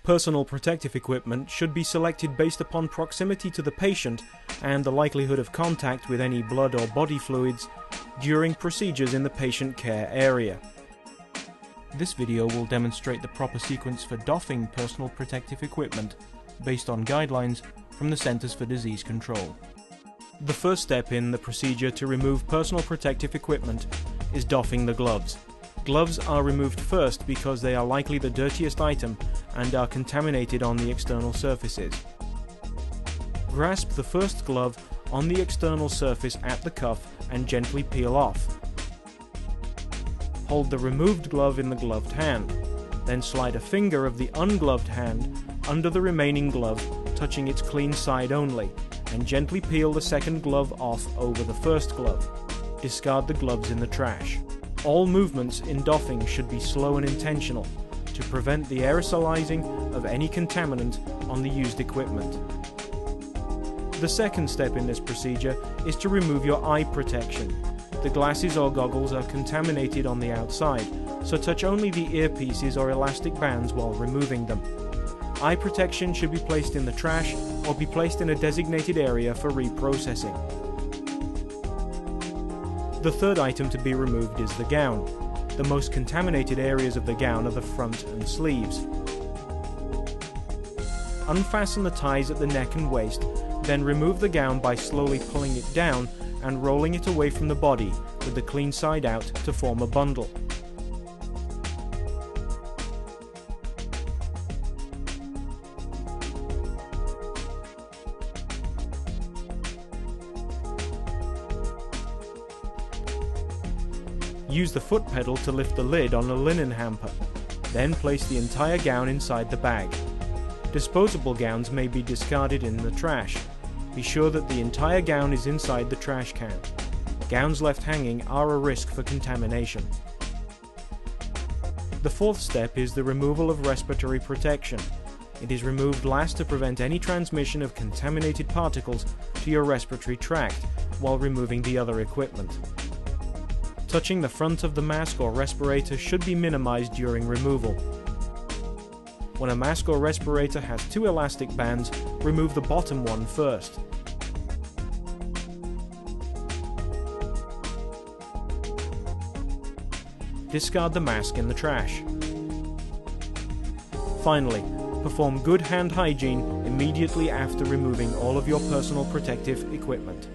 Personal protective equipment should be selected based upon proximity to the patient and the likelihood of contact with any blood or body fluids during procedures in the patient care area. This video will demonstrate the proper sequence for doffing personal protective equipment based on guidelines from the Centers for Disease Control. The first step in the procedure to remove personal protective equipment is doffing the gloves. Gloves are removed first because they are likely the dirtiest item and are contaminated on the external surfaces. Grasp the first glove on the external surface at the cuff and gently peel off. Hold the removed glove in the gloved hand, then slide a finger of the ungloved hand under the remaining glove, touching its clean side only, and gently peel the second glove off over the first glove. Discard the gloves in the trash. All movements in doffing should be slow and intentional to prevent the aerosolizing of any contaminant on the used equipment. The second step in this procedure is to remove your eye protection. The glasses or goggles are contaminated on the outside, so touch only the earpieces or elastic bands while removing them. Eye protection should be placed in the trash or be placed in a designated area for reprocessing. The third item to be removed is the gown. The most contaminated areas of the gown are the front and sleeves. Unfasten the ties at the neck and waist, then remove the gown by slowly pulling it down and rolling it away from the body with the clean side out to form a bundle. Use the foot pedal to lift the lid on a linen hamper. Then place the entire gown inside the bag. Disposable gowns may be discarded in the trash. Be sure that the entire gown is inside the trash can. Gowns left hanging are a risk for contamination. The fourth step is the removal of respiratory protection. It is removed last to prevent any transmission of contaminated particles to your respiratory tract while removing the other equipment. Touching the front of the mask or respirator should be minimized during removal. When a mask or respirator has two elastic bands, remove the bottom one first. Discard the mask in the trash. Finally, perform good hand hygiene immediately after removing all of your personal protective equipment.